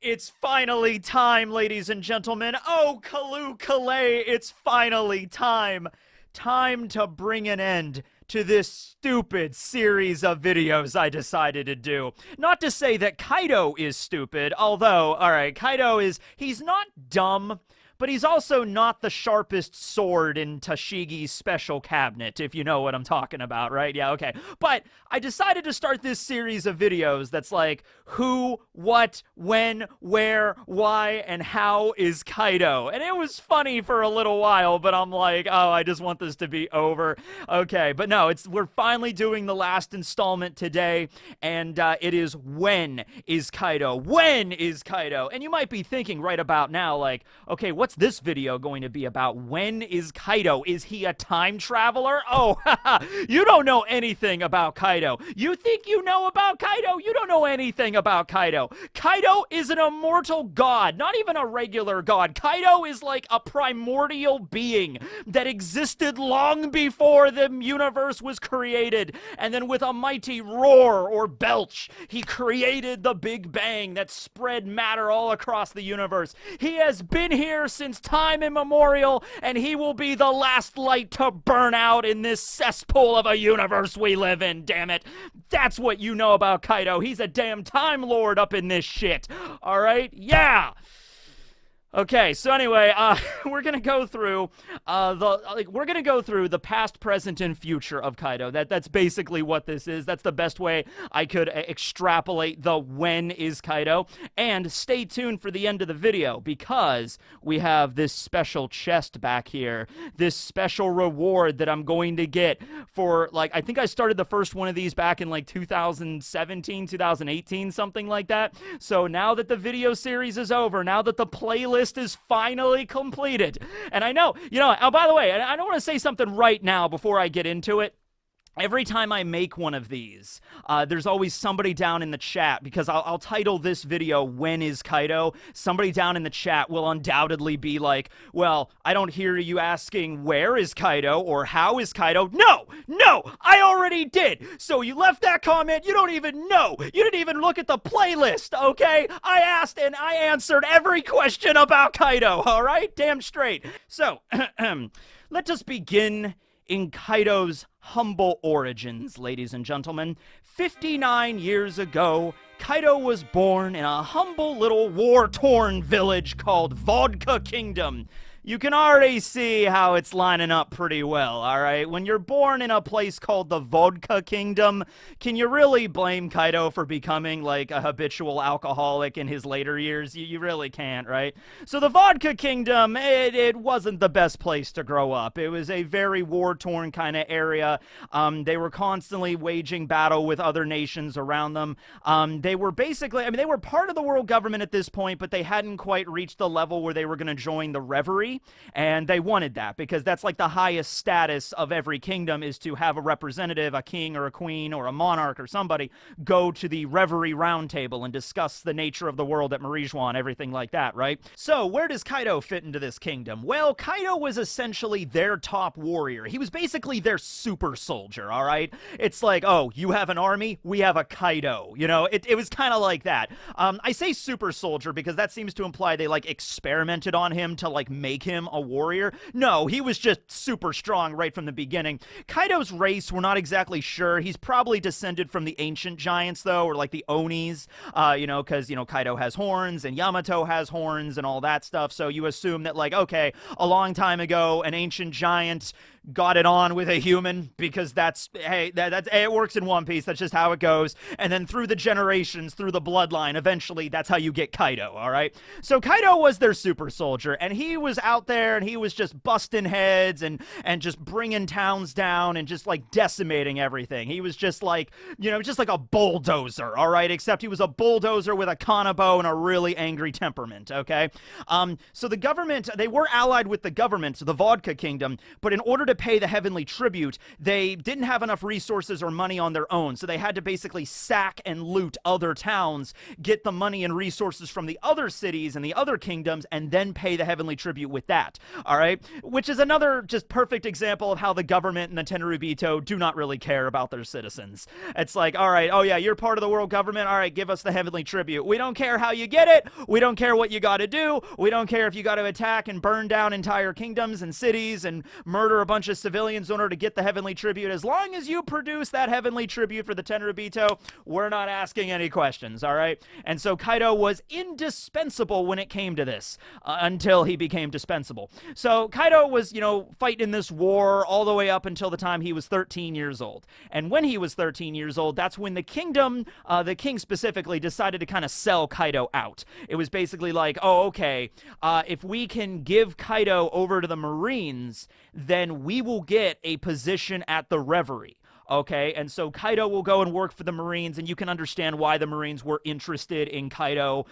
It's finally time, ladies and gentlemen. Oh, Kalu Kalay, it's finally time. Time to bring an end to this stupid series of videos I decided to do. Not to say that Kaido is stupid, although, alright, he's not dumb, but he's also not the sharpest sword in Tashigi's special cabinet, if you know what I'm talking about, right? Yeah, okay. But I decided to start this series of videos that's like, who, what, when, where, why, and how is Kaido? And it was funny for a little while, but I'm like, oh, I just want this to be over. Okay, but no, we're finally doing the last installment today, and it is when is Kaido? When is Kaido? And you might be thinking right about now, like, okay, what's this video going to be about? When is Kaido? Is he a time traveler? Oh, you don't know anything about Kaido. You think you know about Kaido? You don't know anything about Kaido. Kaido is an immortal god, not even a regular god. Kaido is like a primordial being that existed long before the universe was created, and then with a mighty roar or belch, he created the Big Bang that spread matter all across the universe. He has been here since time immemorial, and he will be the last light to burn out in this cesspool of a universe we live in, damn it. That's what you know about Kaido. He's a damn Time Lord up in this shit. Alright? Yeah! Okay, so anyway, we're gonna go through the past, present, and future of Kaido. That's basically what this is. That's the best way I could extrapolate the when is Kaido. And stay tuned for the end of the video, because we have this special chest back here, this special reward that I'm going to get for, like, I think I started the first one of these back in like 2017, 2018, something like that. So now that the video series is over, now that the playlist is finally completed. And I know, oh, by the way, I don't want to say something right now before I get into it. Every time I make one of these, there's always somebody down in the chat, because I'll title this video, When is Kaido? Somebody down in the chat will undoubtedly be like, well, I don't hear you asking where is Kaido or how is Kaido. No, I already did. So you left that comment, you don't even know. You didn't even look at the playlist, okay? I asked and I answered every question about Kaido, all right? Damn straight. So, let us begin in Kaido's humble origins, ladies and gentlemen. 59 years ago, Kaido was born in a humble little war-torn village called Vodka Kingdom. You can already see how it's lining up pretty well, alright? When you're born in a place called the Vodka Kingdom, can you really blame Kaido for becoming, like, a habitual alcoholic in his later years? You really can't, right? So the Vodka Kingdom, it wasn't the best place to grow up. It was a very war-torn kind of area. They were constantly waging battle with other nations around them. They were basically, they were part of the world government at this point, but they hadn't quite reached the level where they were going to join the Reverie. And they wanted that, because that's like the highest status of every kingdom, is to have a representative, a king or a queen or a monarch or somebody, go to the Reverie Roundtable and discuss the nature of the world at Marijuana, everything like that, right? So where does Kaido fit into this kingdom? Well, Kaido was essentially their top warrior. He was basically their super soldier, all right? It's like, oh, you have an army, we have a Kaido. It was kind of like that. I say super soldier because that seems to imply they like experimented on him to like make him a warrior. No, he was just super strong right from the beginning. Kaido's race, we're not exactly sure. He's probably descended from the ancient giants, though, or like the Onis, because, Kaido has horns and Yamato has horns and all that stuff. So you assume that, like, okay, a long time ago, an ancient giant got it on with a human, because it works in One Piece. That's just how it goes. And then through the generations, through the bloodline, eventually that's how you get Kaido, all right? So Kaido was their super soldier, and he was out there and he was just busting heads and just bringing towns down and just like decimating everything. He was just like, just like a bulldozer, all right? Except he was a bulldozer with a kanabo and a really angry temperament, okay? So the government, they were allied with the government, the Vodka Kingdom, but in order to to pay the heavenly tribute, they didn't have enough resources or money on their own, so they had to basically sack and loot other towns, get the money and resources from the other cities and the other kingdoms, and then pay the heavenly tribute with that, all right? Which is another just perfect example of how the government and the Tenryubito do not really care about their citizens. It's like, all right, oh yeah, you're part of the world government, all right, give us the heavenly tribute. We don't care how you get it, we don't care what you gotta do, we don't care if you gotta attack and burn down entire kingdoms and cities and murder a bunch of civilians in order to get the heavenly tribute. As long as you produce that heavenly tribute for the Tenryubito, we're not asking any questions, all right? And so Kaido was indispensable when it came to this, until he became dispensable. So Kaido was, fighting this war all the way up until the time he was 13 years old. And when he was 13 years old, that's when the kingdom, the king specifically, decided to kind of sell Kaido out. It was basically like, oh, okay, if we can give Kaido over to the Marines, then we will get a position at the Reverie. Okay, and so Kaido will go and work for the Marines, and you can understand why the Marines were interested in Kaido.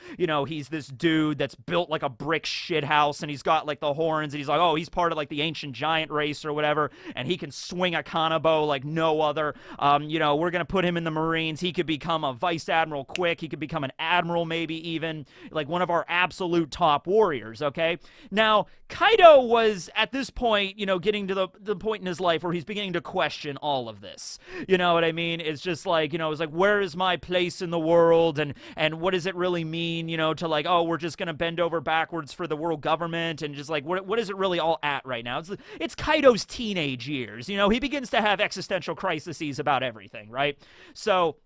He's this dude that's built like a brick shithouse, and he's got like the horns, and he's like, oh, he's part of like the ancient giant race or whatever, and he can swing a kanabo like no other. We're gonna put him in the Marines. He could become a vice admiral quick. He could become an admiral, maybe even like one of our absolute top warriors. Okay, now Kaido was at this point, getting to the point in his life where he's beginning to question all of this. You know what I mean? It's just like, it's like, where is my place in the world? And what does it really mean, to like, oh, we're just going to bend over backwards for the world government, and just like, what is it really all at right now? It's Kaido's teenage years. He begins to have existential crises about everything, right? So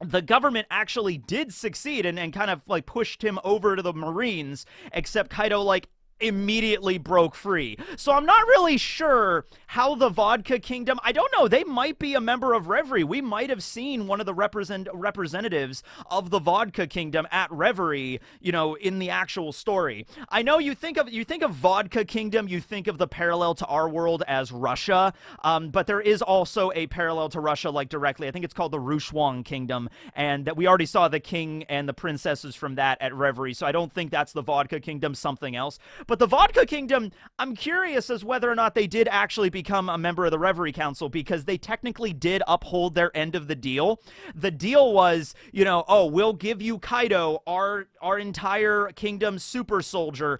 the government actually did succeed and kind of like pushed him over to the Marines, except Kaido like immediately broke free. So I'm not really sure how the Vodka Kingdom, I don't know, they might be a member of Reverie. We might have seen one of the representatives of the Vodka Kingdom at Reverie, in the actual story. I know you think of Vodka Kingdom, you think of the parallel to our world as Russia, but there is also a parallel to Russia, like directly. I think it's called the Rushuang Kingdom, and that we already saw the king and the princesses from that at Reverie, so I don't think that's the Vodka Kingdom, something else. But the Vodka Kingdom, I'm curious as whether or not they did actually become a member of the Reverie Council, because they technically did uphold their end of the deal. The deal was, we'll give you Kaido, our entire kingdom super soldier,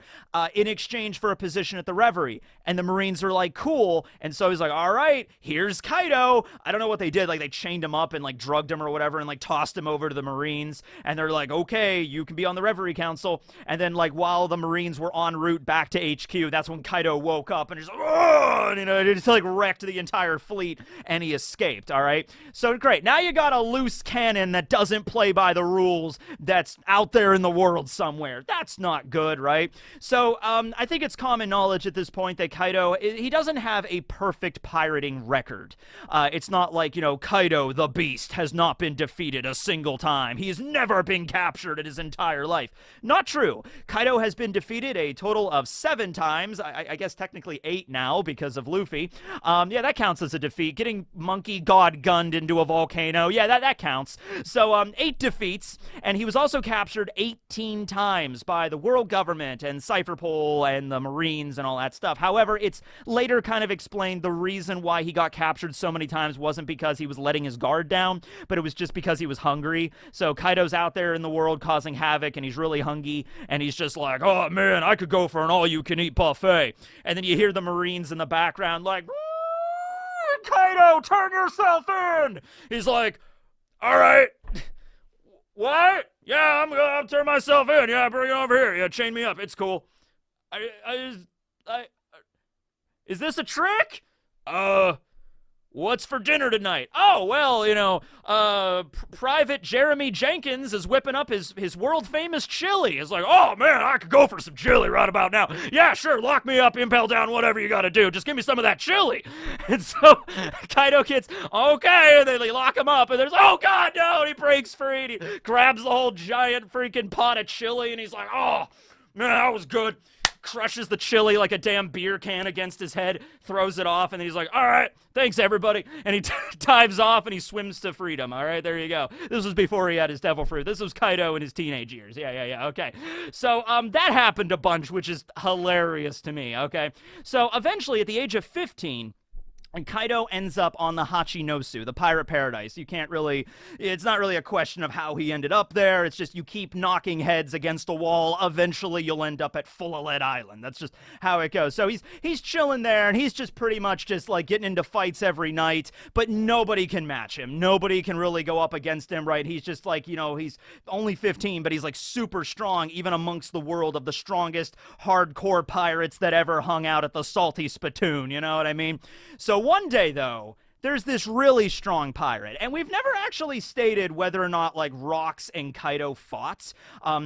in exchange for a position at the Reverie. And the Marines are like, cool. And so he's like, all right, here's Kaido. I don't know what they did. Like, they chained him up and like drugged him or whatever and like tossed him over to the Marines. And they're like, okay, you can be on the Reverie Council. And then like while the Marines were en route back to HQ, that's when Kaido woke up and he's like, oh, and, it just like wrecked the entire fleet, and he escaped. All right, so great. Now you got a loose cannon that doesn't play by the rules, that's out there in the world somewhere. That's not good, right? So I think it's common knowledge at this point that Kaido, he doesn't have a perfect pirating record. It's not like, Kaido the Beast has not been defeated a single time. He's never been captured in his entire life. Not true. Kaido has been defeated a total of 7 times. I guess technically 8 now because of Luffy. Yeah, that counts as a defeat. Getting Monkey God gunned into a volcano, yeah, that counts. So 8 defeats, and he was also captured 18 times by the world government and Cypherpole and the Marines and all that stuff. However, it's later kind of explained the reason why he got captured so many times wasn't because he was letting his guard down, but it was just because he was hungry. So Kaido's out there in the world causing havoc, and he's really hungry, and he's just like, oh man, I could go for an all-you-can-eat buffet. And then you hear the Marines in the background like, Kaido, turn yourself in! He's like, all right, what? Yeah, I'll turn myself in. Yeah, bring it over here. Yeah, chain me up. It's cool. Is this a trick? What's for dinner tonight? Oh, well, Private Jeremy Jenkins is whipping up his world-famous chili. It's like, oh, man, I could go for some chili right about now. Yeah, sure, lock me up, impale down, whatever you gotta do. Just give me some of that chili. And so Kaido gets, okay, and then they lock him up, and there's, oh, God, no, and he breaks free, and he grabs the whole giant freaking pot of chili, and he's like, oh, man, that was good. Crushes the chili like a damn beer can against his head, throws it off, and then he's like, all right, thanks, everybody. And he dives off, and he swims to freedom. All right, there you go. This was before he had his devil fruit. This was Kaido in his teenage years. Yeah, okay. So that happened a bunch, which is hilarious to me, okay? So eventually, at the age of 15, And Kaido ends up on the Hachinosu, the pirate paradise. You can't really, it's not really a question of how he ended up there. It's just you keep knocking heads against a wall. Eventually you'll end up at Full-Lead Island. That's just how it goes. So he's chilling there, and he's just pretty much just like getting into fights every night, but nobody can match him. Nobody can really go up against him, right? He's just like, you know, he's only 15, but he's like super strong, even amongst the world of the strongest hardcore pirates that ever hung out at the Salty Spittoon, you know what I mean? So one day, though, there's this really strong pirate, and we've never actually stated whether or not, like, Rox and Kaido fought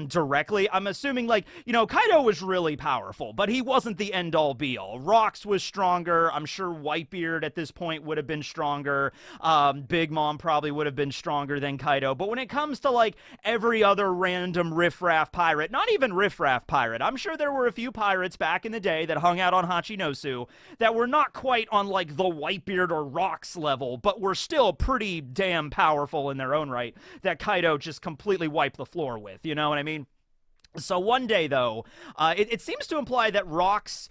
directly. I'm assuming, like, you know, Kaido was really powerful, but he wasn't the end-all, be-all. Rox was stronger. I'm sure Whitebeard at this point would have been stronger. Big Mom probably would have been stronger than Kaido, but when it comes to, like, every other random riffraff pirate, not even riffraff pirate, I'm sure there were a few pirates back in the day that hung out on Hachinosu that were not quite on, like, the Whitebeard or Rox level, but were still pretty damn powerful in their own right, that Kaido just completely wiped the floor with, you know what I mean? So one day, though, it seems to imply that Rox,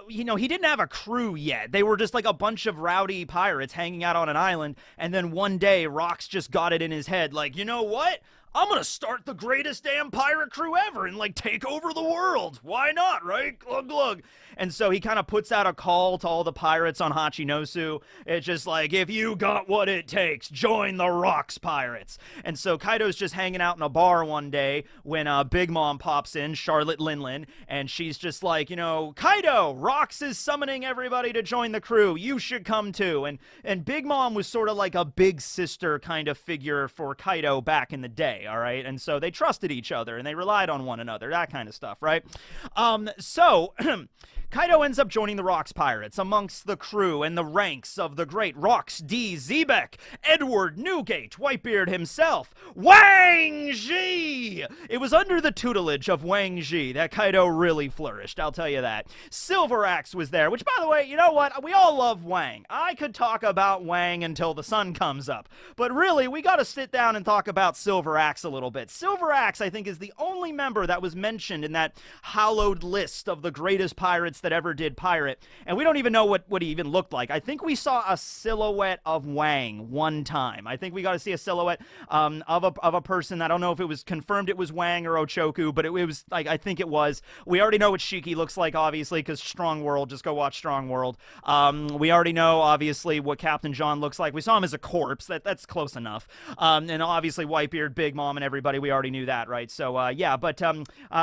you know, he didn't have a crew yet. They were just like a bunch of rowdy pirates hanging out on an island, and then one day Rox just got it in his head, like, you know what? I'm gonna start the greatest damn pirate crew ever and, like, take over the world. Why not, right? Glug, glug. And so he kind of puts out a call to all the pirates on Hachinosu. It's just like, if you got what it takes, join the Rox Pirates. And so Kaido's just hanging out in a bar one day when Big Mom pops in, Charlotte Linlin, and she's just like, you know, Kaido, Rox is summoning everybody to join the crew. You should come too. And Big Mom was sort of like a big sister kind of figure for Kaido back in the day. All right, and so they trusted each other and they relied on one another, that kind of stuff, right? So Kaido ends up joining the Rox Pirates amongst the crew and the ranks of the great Rox D. Zebek, Edward Newgate, Whitebeard himself, Wang Zhi! It was under the tutelage of Wang Zhi that Kaido really flourished, I'll tell you that. Silver Axe was there, which, by the way, you know what? We all love Wang. I could talk about Wang until the sun comes up, but really, we gotta sit down and talk about Silver Axe a little bit. Silver Axe, I think, is the only member that was mentioned in that hallowed list of the greatest pirates that ever did pirate, and we don't even know what he even looked like. I think we saw a silhouette of Wang one time. I think we got to see a silhouette of a person. I don't know if it was confirmed it was Wang or Ochoku, but it was like, I think it was. We already know what Shiki looks like, obviously, because Strong World. Just go watch Strong World. We already know, obviously, what Captain John looks like. We saw him as a corpse. That's close enough. And obviously Whitebeard, Big Mom, and everybody. We already knew that, right? So yeah, but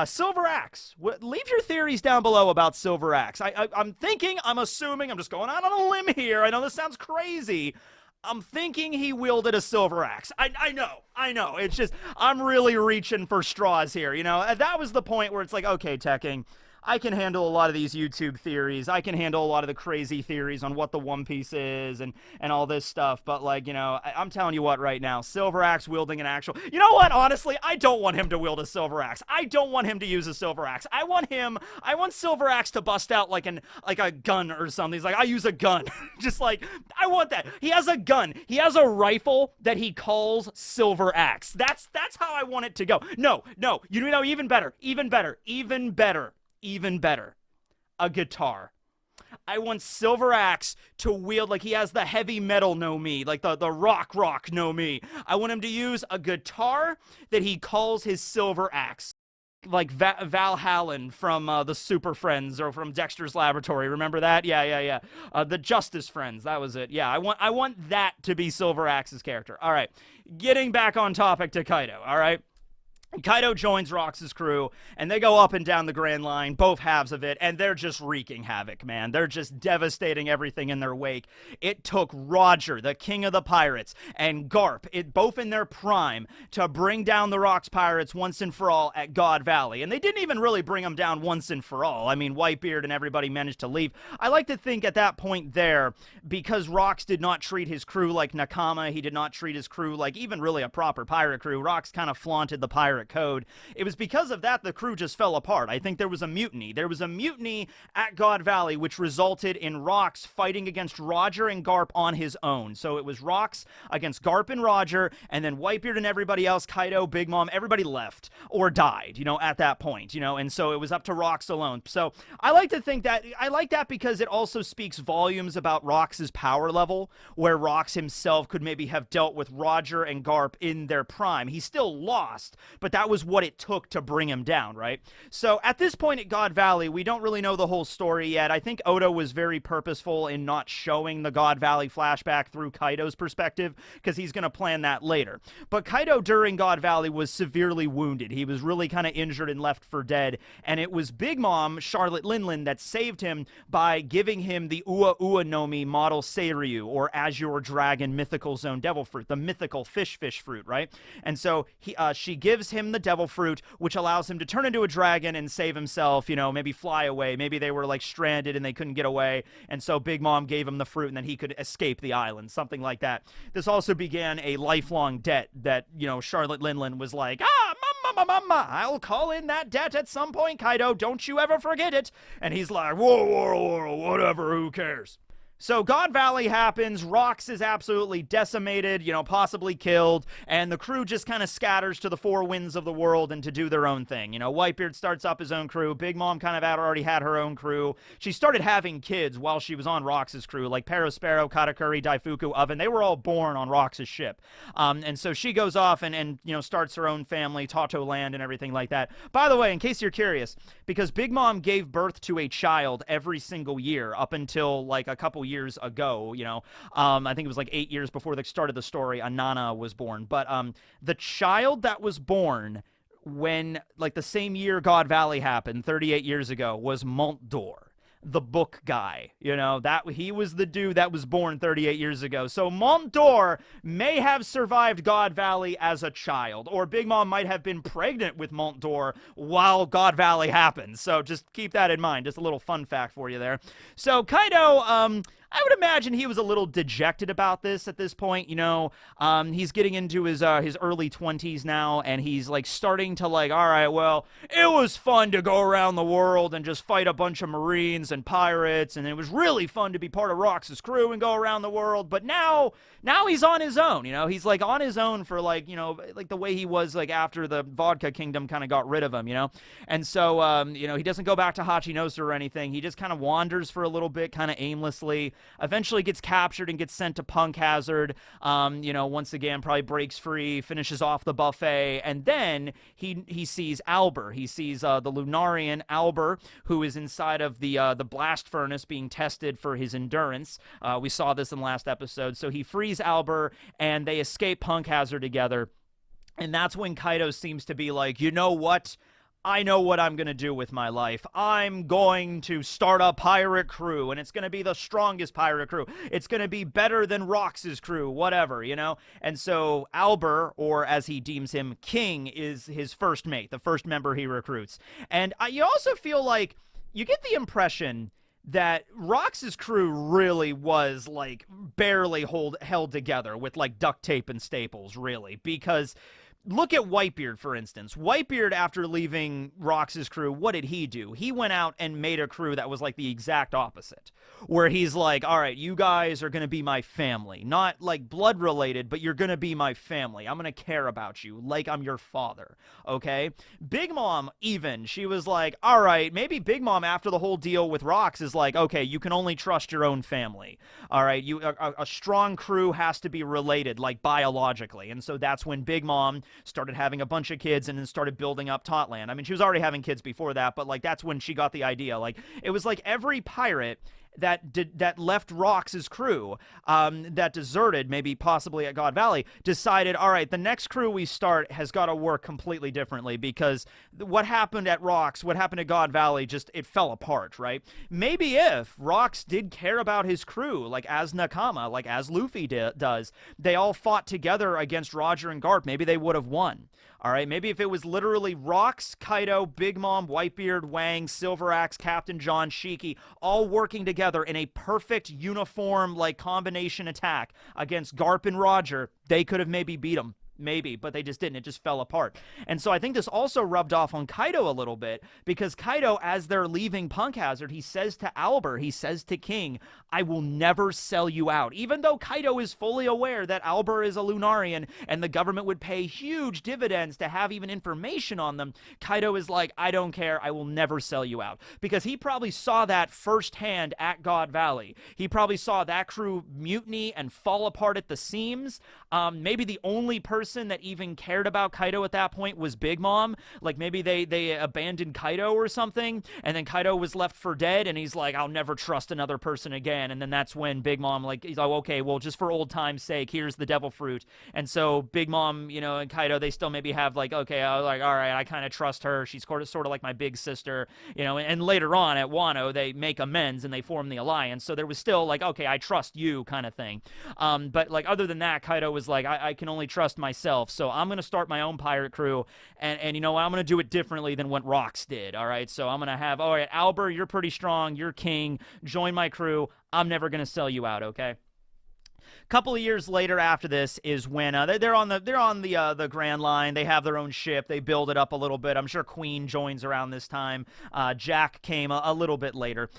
Silver Axe. Leave your theories down below about Silver Axe. I'm thinking, I'm assuming, I'm just going out on a limb here. I know this sounds crazy. I'm thinking he wielded a silver axe. I know. It's just, I'm really reaching for straws here, you know? That was the point where it's like, okay, Tekking, I can handle a lot of these YouTube theories. I can handle a lot of the crazy theories on what the One Piece is and all this stuff. But, like, you know, I'm telling you what right now, Silver Axe wielding an actual... You know what? Honestly, I don't want him to wield a Silver Axe. I don't want him to use a Silver Axe. I want Silver Axe to bust out like a gun or something. He's like, I use a gun. Just like, I want that. He has a gun. He has a rifle that he calls Silver Axe. That's how I want it to go. No. You know, even better. A guitar. I want Silver Axe to wield, like he has the heavy metal no mi, like the rock no mi. I want him to use a guitar that he calls his Silver Axe. Like Val Hallen from the Super Friends or from Dexter's Laboratory. Remember that? Yeah. The Justice Friends. That was it. Yeah, I want that to be Silver Axe's character. All right. Getting back on topic to Kaido. All right. Kaido joins Rox's crew, and they go up and down the Grand Line, both halves of it, and they're just wreaking havoc, man. They're just devastating everything in their wake. It took Roger, the king of the pirates, and Garp, both in their prime, to bring down the Rox Pirates once and for all at God Valley. And they didn't even really bring them down once and for all. I mean, Whitebeard and everybody managed to leave. I like to think at that point there, because Rox did not treat his crew like Nakama, he did not treat his crew like even really a proper pirate crew, Rox kind of flaunted the pirate pirate code. It was because of that the crew just fell apart. I think there was a mutiny. There was a mutiny at God Valley, which resulted in Rox fighting against Roger and Garp on his own. So it was Rox against Garp and Roger, and then Whitebeard and everybody else, Kaido, Big Mom, everybody left or died, at that point, and so it was up to Rox alone. So I like to think that, I like that because it also speaks volumes about Rox's power level, where Rox himself could maybe have dealt with Roger and Garp in their prime. He still lost, but that was what it took to bring him down, right? So at this point at God Valley, we don't really know the whole story yet. I think Oda was very purposeful in not showing the God Valley flashback through Kaido's perspective, because he's going to plan that later. But Kaido during God Valley was severely wounded. He was really kind of injured and left for dead, and it was Big Mom, Charlotte Linlin, that saved him by giving him the Ua Ua Nomi model Seiryu, or Azure Dragon Mythical Zone Devil Fruit, the mythical fish fruit, right? And so she gives him the devil fruit, which allows him to turn into a dragon and save himself, maybe fly away. Maybe they were like stranded and they couldn't get away, and so Big Mom gave him the fruit and then he could escape the island, something like that. This also began a lifelong debt that, Charlotte Linlin was like, mama, I'll call in that debt at some point, Kaido, don't you ever forget it. And he's like, whoa, whatever, who cares? So God Valley happens, Rox is absolutely decimated, possibly killed, and the crew just kind of scatters to the four winds of the world and to do their own thing. Whitebeard starts up his own crew, Big Mom kind of already had her own crew. She started having kids while she was on Rox's crew, like Perospero, Katakuri, Daifuku, Oven. They were all born on Rox's ship. And so she goes off and starts her own family, Tato Land and everything like that. By the way, in case you're curious, because Big Mom gave birth to a child every single year up until like a couple years ago, I think it was like 8 years before the start of the story, Anana was born. But the child that was born when, like, the same year God Valley happened, 38 years ago, was Montdor, the book guy. That he was the dude that was born 38 years ago. So Montdor may have survived God Valley as a child, or Big Mom might have been pregnant with Montdor while God Valley happened. So just keep that in mind. Just a little fun fact for you there. So Kaido, I would imagine he was a little dejected about this at this point. He's getting into his early 20s now, and he's like starting to like, all right, well, it was fun to go around the world and just fight a bunch of Marines and pirates, and it was really fun to be part of Rox's crew and go around the world. But now he's on his own. He's like on his own for like the way he was like after the Vodka Kingdom kind of got rid of him. And so he doesn't go back to Hachinosu or anything. He just kind of wanders for a little bit, kind of aimlessly. Eventually gets captured and gets sent to Punk Hazard. Once again, probably breaks free, finishes off the buffet, and then he sees Albur. He sees the Lunarian Albur, who is inside of the blast furnace being tested for his endurance. We saw this in the last episode. So he frees Albur, and they escape Punk Hazard together. And that's when Kaido seems to be like, you know what? I know what I'm going to do with my life. I'm going to start a pirate crew, and it's going to be the strongest pirate crew. It's going to be better than Rox's crew, whatever, And so Albur, or as he deems him, King, is his first mate, the first member he recruits. And you also feel like you get the impression that Rox's crew really was like barely held together with like duct tape and staples, really, because look at Whitebeard, for instance. Whitebeard, after leaving Rox's crew, what did he do? He went out and made a crew that was like the exact opposite, where he's like, all right, you guys are going to be my family. Not like blood related, but you're going to be my family. I'm going to care about you like I'm your father, okay? Big Mom, even, she was like, all right, maybe Big Mom, after the whole deal with Rox, is like, okay, you can only trust your own family, all right? A strong crew has to be related, like biologically, and so that's when Big Mom started having a bunch of kids and then started building up Totland. I mean, she was already having kids before that, but like that's when she got the idea. Like it was like every pirate that left Rox's crew, that deserted, maybe possibly at God Valley, decided, all right, the next crew we start has got to work completely differently, because what happened at Rox, what happened at God Valley, just, it fell apart, right? Maybe if Rox did care about his crew, like as Nakama, like as Luffy does, they all fought together against Roger and Garp, maybe they would have won. All right, maybe if it was literally Rox, Kaido, Big Mom, Whitebeard, Wang, Silver Axe, Captain John, Shiki, all working together in a perfect uniform, like, combination attack against Garp and Roger, they could have maybe beat them. maybe, but they just didn't. It just fell apart. And so I think this also rubbed off on Kaido a little bit, because Kaido, as they're leaving Punk Hazard, he says to Albert, he says to King, I will never sell you out. Even though Kaido is fully aware that Albert is a Lunarian and the government would pay huge dividends to have even information on them, Kaido is like, I don't care, I will never sell you out. Because he probably saw that firsthand at God Valley. He probably saw that crew mutiny and fall apart at the seams. Maybe the only person that even cared about Kaido at that point was Big Mom. Like, maybe they abandoned Kaido or something, and then Kaido was left for dead, and he's like, I'll never trust another person again. And then that's when Big Mom, like, he's like, okay, well, just for old time's sake, here's the devil fruit. And so Big Mom, you know, and Kaido, they still maybe have, like, okay, I was like, all right, I kind of trust her. She's sort of like my big sister, you know. And later on at Wano, they make amends and they form the alliance. So there was still, like, okay, I trust you kind of thing. But, like, other than that, Kaido was like, I can only trust myself. So I'm going to start my own pirate crew. And you know what? I'm going to do it differently than what Rox did, all right? So I'm going to have, all right, Albert, you're pretty strong. You're king. Join my crew. I'm never going to sell you out, okay? Couple of years later after this is when they're on the Grand Line. They have their own ship. They build it up a little bit. I'm sure Queen joins around this time. Jack came a little bit later.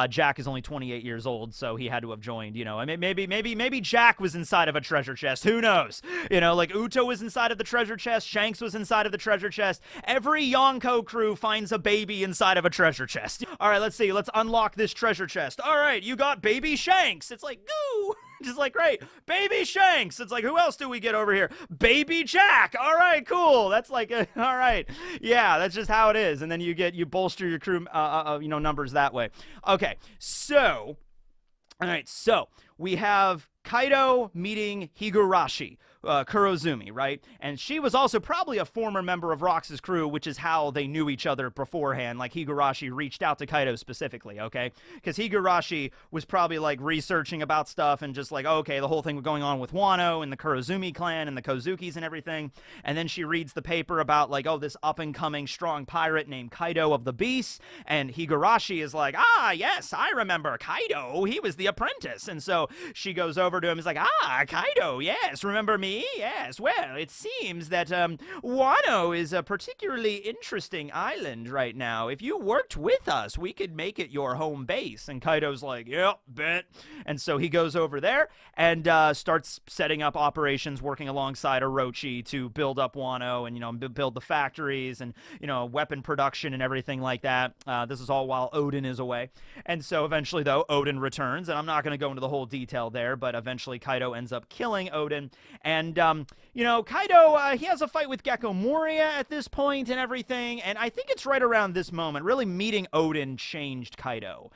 Jack is only 28 years old, so he had to have joined. You know, I mean, maybe Jack was inside of a treasure chest. Who knows? You know, like Uto was inside of the treasure chest. Shanks was inside of the treasure chest. Every Yonko crew finds a baby inside of a treasure chest. All right, let's see. Let's unlock this treasure chest. All right, you got baby Shanks. It's like, goo. Just like, great, baby Shanks. It's like, who else do we get over here? Baby Jack. All right, cool. That's like, all right. Yeah, that's just how it is. And then you bolster your crew, you know, numbers that way. Okay, so, all right, so we have Kaido meeting Higurashi, Kurozumi, right? And she was also probably a former member of Rox's crew, which is how they knew each other beforehand. Like, Higurashi reached out to Kaido specifically, okay? Because Higurashi was probably, like, researching about stuff and just like, okay, the whole thing going on with Wano and the Kurozumi clan and the Kozukis and everything. And then she reads the paper about, like, oh, this up-and-coming strong pirate named Kaido of the Beast. And Higurashi is like, ah, yes, I remember Kaido. He was the apprentice. And so she goes over to him. He's like, ah, Kaido, yes, remember me? Yes, well, it seems that Wano is a particularly interesting island right now. If you worked with us, we could make it your home base. And Kaido's like, yep, bet. And so he goes over there and starts setting up operations, working alongside Orochi to build up Wano and, you know, build the factories and, you know, weapon production and everything like that. This is all while Odin is away. And so eventually, though, Odin returns, and I'm not going to go into the whole detail there, but eventually Kaido ends up killing Odin. And, you know, Kaido, he has a fight with Gecko Moria at this point and everything, and I think it's right around this moment, really meeting Odin changed Kaido.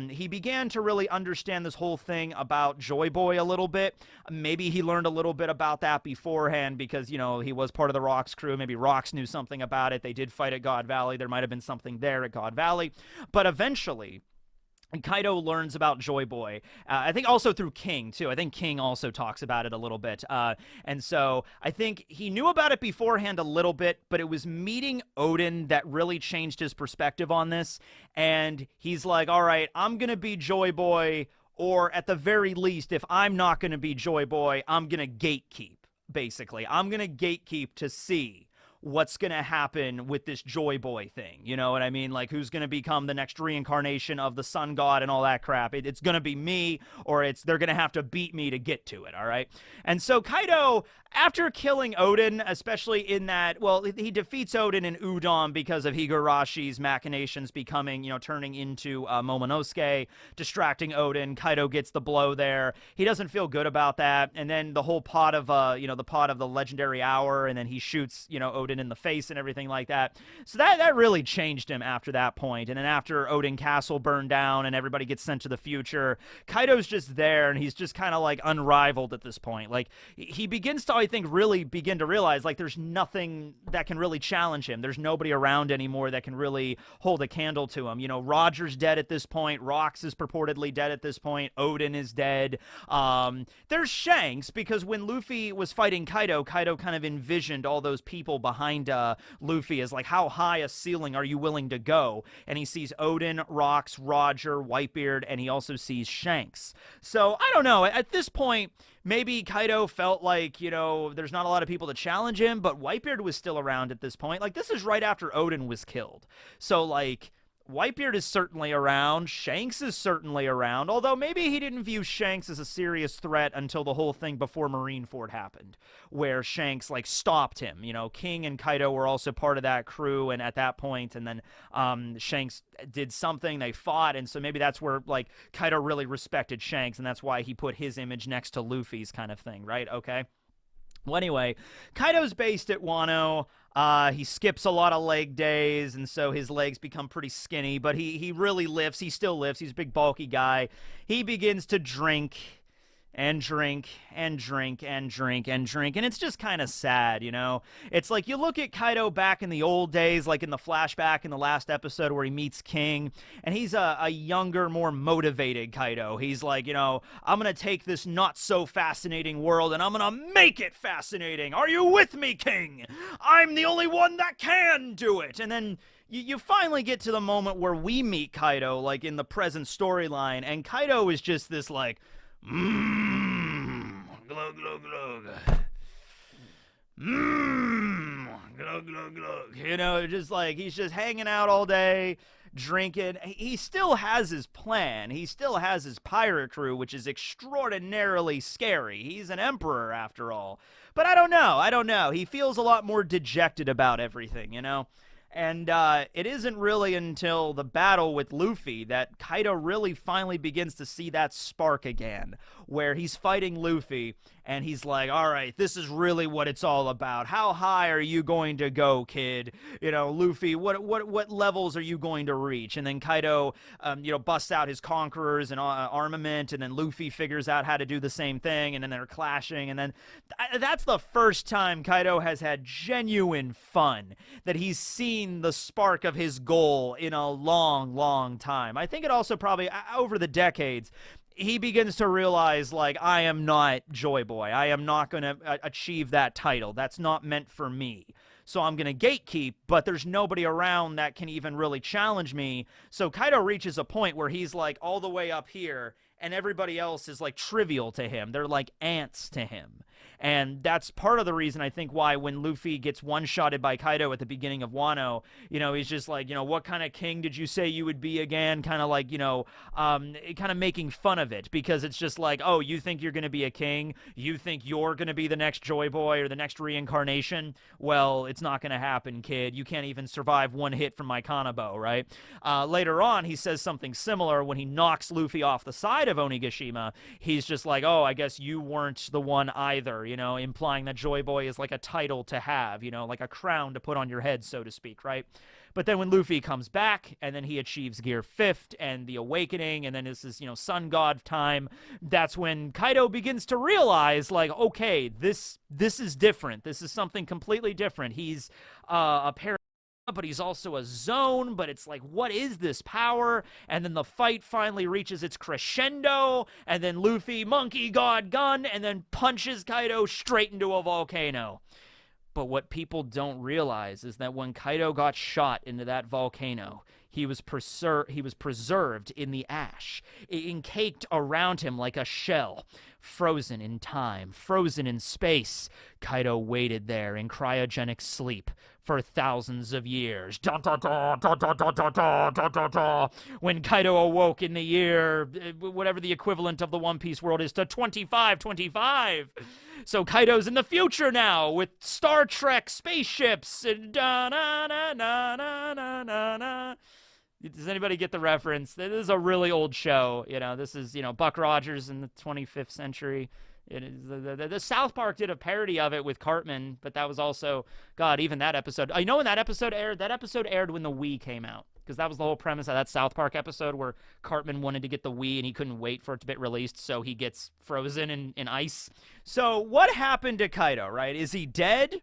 He began to really understand this whole thing about Joy Boy a little bit. Maybe he learned a little bit about that beforehand because, you know, he was part of the Rox crew. Maybe Rox knew something about it. They did fight at God Valley. There might have been something there at God Valley. But eventually, and Kaido learns about Joy Boy. I think also through King, too. I think King also talks about it a little bit. And so I think he knew about it beforehand a little bit, but it was meeting Odin that really changed his perspective on this. And he's like, all right, I'm going to be Joy Boy, or at the very least, if I'm not going to be Joy Boy, I'm going to gatekeep, basically. I'm going to gatekeep to see what's going to happen with this Joy Boy thing. You know what I mean? Like, who's going to become the next reincarnation of the sun god and all that crap. It's going to be me, or they're going to have to beat me to get to it, all right? And so Kaido, after killing Odin, especially in that, well, he defeats Odin in Udon because of Higurashi's machinations becoming, you know, turning into Momonosuke, distracting Odin. Kaido gets the blow there. He doesn't feel good about that. And then the whole pot of, you know, the pot of the legendary hour, and then he shoots, you know, Odin in the face and everything like that. So that really changed him after that point. And then after Odin Castle burned down and everybody gets sent to the future, Kaido's just there, and he's just kind of like unrivaled at this point. Like, he begins to, I think, really begin to realize, like, there's nothing that can really challenge him. There's nobody around anymore that can really hold a candle to him. You know, Roger's dead at this point. Rox is purportedly dead at this point. Odin is dead. There's Shanks, because when Luffy was fighting Kaido, Kaido kind of envisioned all those people behind behind Luffy is like, how high a ceiling are you willing to go? And he sees Odin, Rocks, Roger, Whitebeard, and he also sees Shanks. So I don't know. At this point, maybe Kaido felt like, there's not a lot of people to challenge him, but Whitebeard was still around at this point. Like, this is right after Odin was killed. So, like, Whitebeard is certainly around. Shanks is certainly around, although maybe he didn't view Shanks as a serious threat until the whole thing before Marineford happened, where Shanks, like, stopped him. King and Kaido were also part of that crew, and at that point, and then Shanks did something, they fought, and so maybe that's where, like, Kaido really respected Shanks, and that's why he put his image next to Luffy's kind of thing, right? Okay. Well, anyway, Kaido's based at Wano. He skips a lot of leg days, and so his legs become pretty skinny, but he really lifts. He still lifts. He's a big, bulky guy. He begins to drink and drink and drink and drink and drink, and it's just kind of sad, It's like you look at Kaido back in the old days, like in the flashback in the last episode where he meets King, and he's a younger, more motivated Kaido. He's like, I'm gonna take this not-so-fascinating world, and I'm gonna make it fascinating. Are you with me, King? I'm the only one that can do it. And then you finally get to the moment where we meet Kaido, like in the present storyline, and Kaido is just this, like, glug, glug, glug. Glug, glug, glug. Just like, he's just hanging out all day, drinking. He still has his plan. He still has his pirate crew, which is extraordinarily scary. He's an emperor, after all. But I don't know. He feels a lot more dejected about everything, And it isn't really until the battle with Luffy that Kaido really finally begins to see that spark again, where he's fighting Luffy, and he's like, all right, this is really what it's all about. How high are you going to go, kid? Luffy, what levels are you going to reach? And then Kaido, busts out his conquerors and armament, and then Luffy figures out how to do the same thing, and then they're clashing, and then that's the first time Kaido has had genuine fun, that he's seen the spark of his goal in a long, long time. I think it also probably, over the decades, he begins to realize, like, I am not Joy Boy. I am not going to achieve that title. That's not meant for me. So I'm going to gatekeep, but there's nobody around that can even really challenge me. So Kaido reaches a point where he's, like, all the way up here, and everybody else is, like, trivial to him. They're like ants to him. And that's part of the reason, I think, why when Luffy gets one-shotted by Kaido at the beginning of Wano, he's just like, what kind of king did you say you would be again? Kind of like, kind of making fun of it, because it's just like, oh, you think you're going to be a king? You think you're going to be the next Joy Boy or the next reincarnation? Well, it's not going to happen, kid. You can't even survive one hit from my Kanabo, right? Later on, he says something similar when he knocks Luffy off the side of Onigashima. He's just like, oh, I guess you weren't the one either, implying that Joy Boy is like a title to have, like a crown to put on your head, so to speak, right? But then when Luffy comes back, and then he achieves Gear 5th and the Awakening, and then this is, Sun God time, that's when Kaido begins to realize, like, okay, this is different. This is something completely different. He's a pair, but he's also a zone, but it's like, what is this power? And then the fight finally reaches its crescendo, and then Luffy, monkey god gun, and then punches Kaido straight into a volcano. But what people don't realize is that when Kaido got shot into that volcano, he was preserved in the ash, encaked around him like a shell, frozen in time, frozen in space. Kaido waited there in cryogenic sleep for thousands of years. Da, da, da, da, da, da, da, da, da, da, da. When Kaido awoke in the year, whatever the equivalent of the One Piece world is, to 2525. So Kaido's in the future now with Star Trek spaceships and da na na na na na na na. Does anybody get the reference? This is a really old show. This is, Buck Rogers in the 25th century. It is the South Park did a parody of it with Cartman, but that was also, God, even that episode. When that episode aired? That episode aired when the Wii came out, because that was the whole premise of that South Park episode where Cartman wanted to get the Wii and he couldn't wait for it to get released, so he gets frozen in ice. So what happened to Kaido, right? Is he dead?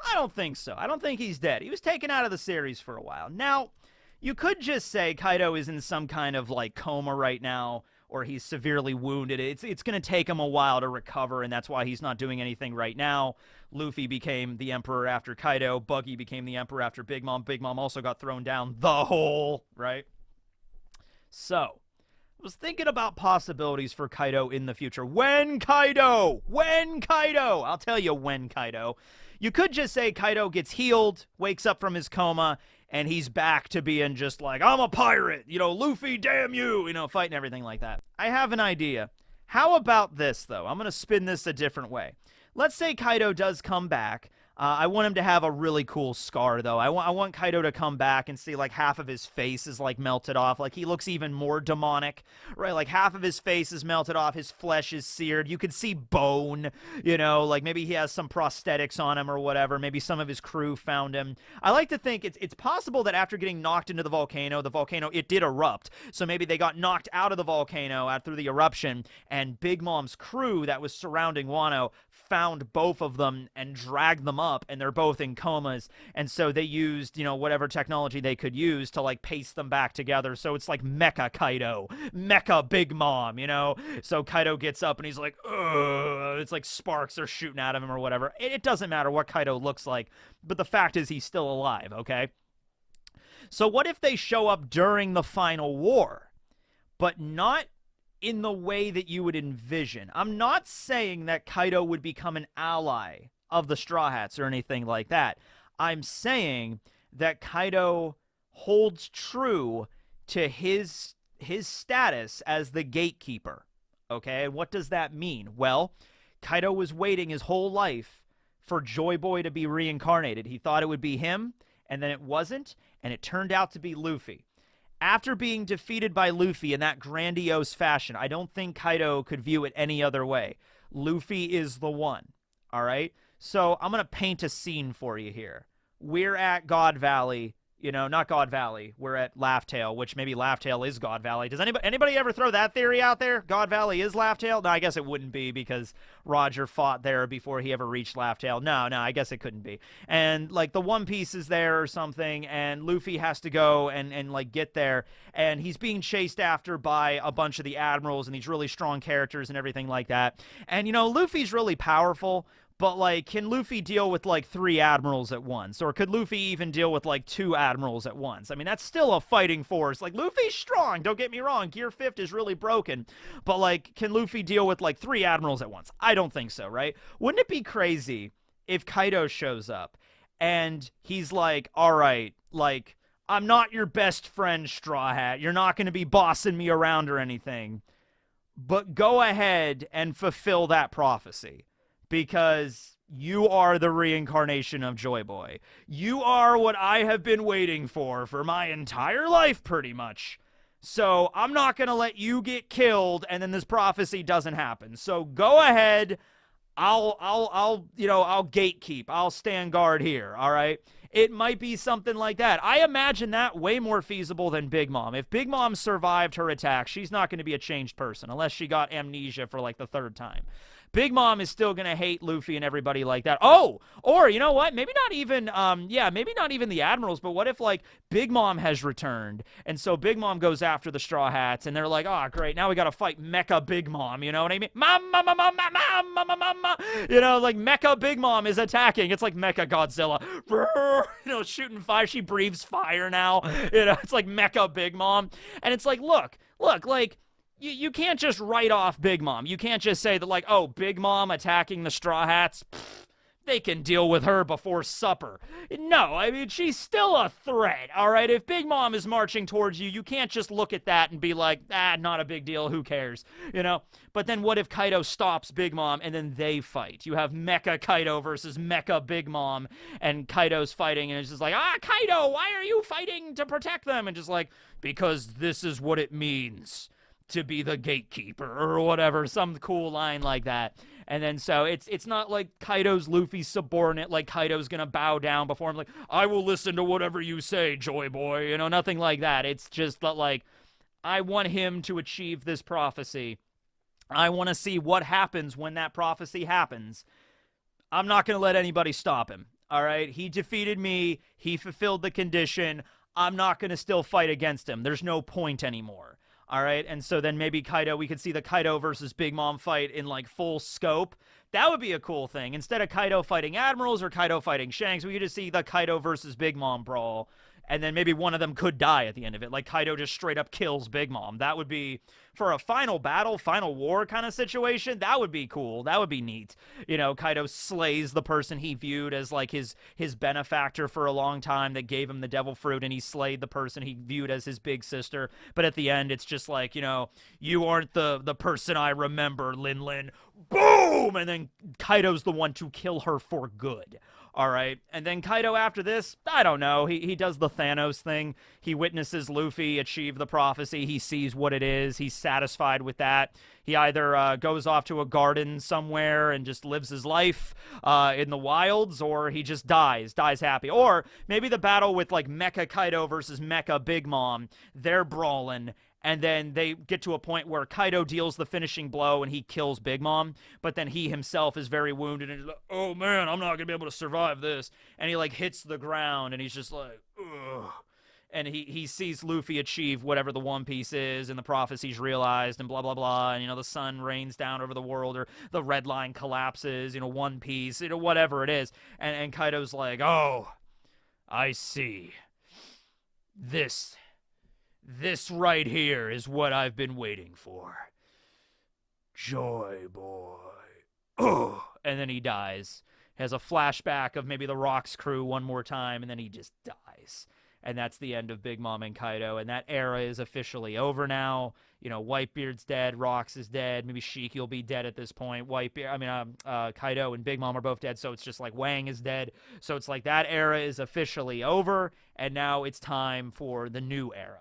I don't think so. I don't think he's dead. He was taken out of the series for a while. Now, you could just say Kaido is in some kind of, like, coma right now, or he's severely wounded. It's going to take him a while to recover, and that's why he's not doing anything right now. Luffy became the emperor after Kaido. Buggy became the emperor after Big Mom. Big Mom also got thrown down the hole, right? So, I was thinking about possibilities for Kaido in the future. When Kaido? When Kaido? I'll tell you when Kaido. You could just say Kaido gets healed, wakes up from his coma, and he's back to being just like, I'm a pirate, you know, Luffy, damn you, you know, fighting everything like that. I have an idea. How about this, though? I'm going to spin this a different way. Let's say Kaido does come back. I want him to have a really cool scar, though. I want Kaido to come back and see, like, half of his face is, like, melted off. Like, he looks even more demonic, right? Like, half of his face is melted off. His flesh is seared. You could see bone, you know? Like, maybe he has some prosthetics on him or whatever. Maybe some of his crew found him. I like to think it's possible that after getting knocked into the volcano, it did erupt. So maybe they got knocked out of the volcano through the eruption, and Big Mom's crew that was surrounding Wano found both of them and dragged them up, and they're both in comas, and so they used, you know, whatever technology they could use to, like, paste them back together. So it's like Mecha Kaido, Mecha Big Mom, you know? So Kaido gets up and he's like, ugh, it's like sparks are shooting at him or whatever. It doesn't matter what Kaido looks like, but the fact is he's still alive, okay? So what if they show up during the final war, but not in the way that you would envision? I'm not saying that Kaido would become an ally of the Straw Hats or anything like that. I'm saying that Kaido holds true to his status as the gatekeeper. Okay, and what does that mean? Well, Kaido was waiting his whole life for Joy Boy to be reincarnated. He thought it would be him, and then it wasn't, and it turned out to be Luffy. After being defeated by Luffy in that grandiose fashion, I don't think Kaido could view it any other way. Luffy is the one, all right? So I'm going to paint a scene for you here. We're at God Valley. You know, not God Valley. We're at Laugh-Tale, which maybe Laugh-Tale is God Valley. Does anybody ever throw that theory out there? God Valley is Laugh-Tale? No, I guess it wouldn't be because Roger fought there before he ever reached Laugh-Tale. No, I guess it couldn't be. And, like, the One Piece is there or something, and Luffy has to go and like, get there, and he's being chased after by a bunch of the admirals and these really strong characters and everything like that. And, you know, Luffy's really powerful, but, like, can Luffy deal with, like, 3 admirals at once? Or could Luffy even deal with, like, 2 admirals at once? I mean, that's still a fighting force. Like, Luffy's strong, don't get me wrong. Gear 5 is really broken. But, like, can Luffy deal with, like, 3 admirals at once? I don't think so, right? Wouldn't it be crazy if Kaido shows up and he's like, all right, like, I'm not your best friend, Straw Hat. You're not going to be bossing me around or anything. But go ahead and fulfill that prophecy. Because you are the reincarnation of Joy Boy. You are what I have been waiting for my entire life, pretty much. So I'm not going to let you get killed, and then this prophecy doesn't happen. So go ahead. I'll gatekeep. I'll stand guard here, all right? It might be something like that. I imagine that way more feasible than Big Mom. If Big Mom survived her attack, she's not going to be a changed person unless she got amnesia for, like, the 3rd time. Big Mom is still going to hate Luffy and everybody like that. Oh, or you know what? Maybe not even, maybe not even the admirals, but what if, like, Big Mom has returned, and so Big Mom goes after the Straw Hats, and they're like, oh, great, now we got to fight Mecha Big Mom, you know what I mean? Mama, you know, like, Mecha Big Mom is attacking. It's like Mecha Godzilla, you know, shooting fire. She breathes fire now, you know, it's like Mecha Big Mom, and it's like, look, like, you can't just write off Big Mom. You can't just say that, like, oh, Big Mom attacking the Straw Hats, they can deal with her before supper. No, I mean, she's still a threat, all right? If Big Mom is marching towards you, you can't just look at that and be like, not a big deal, who cares, you know? But then what if Kaido stops Big Mom and then they fight? You have Mecha Kaido versus Mecha Big Mom, and Kaido's fighting, and it's just like, Kaido, why are you fighting to protect them? And just like, because this is what it means to be the gatekeeper or whatever, some cool line like that. And then so it's not like Kaido's Luffy's subordinate, like Kaido's gonna bow down before him, like, I will listen to whatever you say, Joy Boy, you know, nothing like that. It's just that, like, I want him to achieve this prophecy. I want to see what happens when that prophecy happens. I'm not gonna let anybody stop him, all right? He defeated me. He fulfilled the condition. I'm not gonna still fight against him. There's no point anymore. All right, and so then maybe Kaido, we could see the Kaido versus Big Mom fight in like full scope. That would be a cool thing. Instead of Kaido fighting admirals or Kaido fighting Shanks, we could just see the Kaido versus Big Mom brawl. And then maybe one of them could die at the end of it. Like Kaido just straight up kills Big Mom. That would be, for a final battle, final war kind of situation, that would be cool. That would be neat. You know, Kaido slays the person he viewed as like his benefactor for a long time that gave him the devil fruit, and he slayed the person he viewed as his big sister. But at the end, it's just like, you know, you aren't the person I remember, Lin Lin. Boom! And then Kaido's the one to kill her for good. All right, and then Kaido after this, I don't know, he does the Thanos thing. He witnesses Luffy achieve the prophecy. He sees what it is. He's satisfied with that. He either goes off to a garden somewhere and just lives his life in the wilds, or he just dies happy. Or maybe the battle with like Mecha Kaido versus Mecha Big Mom, they're brawling, and then they get to a point where Kaido deals the finishing blow and he kills Big Mom, but then he himself is very wounded and he's like, oh man, I'm not going to be able to survive this. And he like hits the ground and he's just like, ugh. And he sees Luffy achieve whatever the One Piece is and the prophecy's realized and blah, blah, blah. And, you know, the sun rains down over the world or the red line collapses, you know, One Piece, you know, whatever it is. And Kaido's like, oh, I see. This right here is what I've been waiting for. Joy boy. Oh, and then he dies. Has a flashback of maybe the Rocks crew one more time, and then he just dies. And that's the end of Big Mom and Kaido, and that era is officially over now. You know, Whitebeard's dead, Rocks is dead, maybe Shiki will be dead at this point. Kaido and Big Mom are both dead, so it's just like Wang is dead. So it's like that era is officially over, and now it's time for the new era.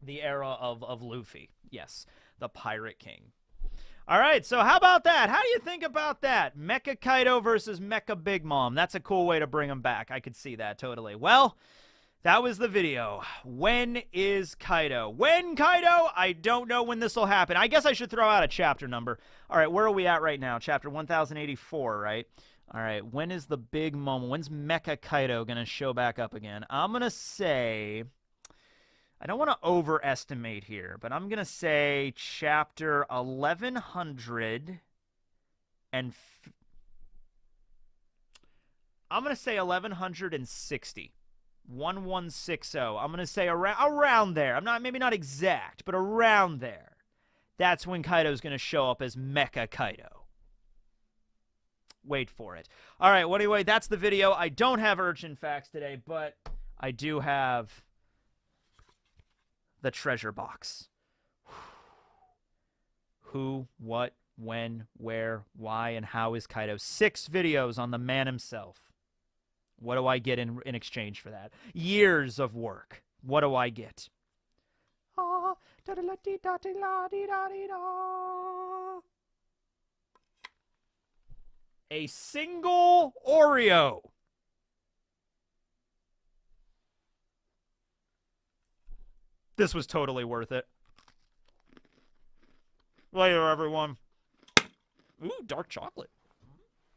The era of Luffy. Yes, the Pirate King. All right, so how about that? How do you think about that? Mecha Kaido versus Mecha Big Mom. That's a cool way to bring them back. I could see that totally. Well, that was the video. When is Kaido? When, Kaido? I don't know when this will happen. I guess I should throw out a chapter number. All right, where are we at right now? Chapter 1084, right? All right, when is the big moment? When's Mecha Kaido going to show back up again? I'm going to say... I don't want to overestimate here, but I'm going to say chapter 1100 and... I'm going to say 1160. 1160. I'm going to say around there. I'm not, maybe not exact, but around there. That's when Kaido's going to show up as Mecha Kaido. Wait for it. All right, well, anyway, that's the video. I don't have urgent facts today, but I do have the treasure box. Who, what, when, where, why, and how is Kaido? 6 videos on the man himself. What do I get in exchange for that? Years of work. What do I get? A single Oreo. This was totally worth it. Later, everyone. Ooh, dark chocolate.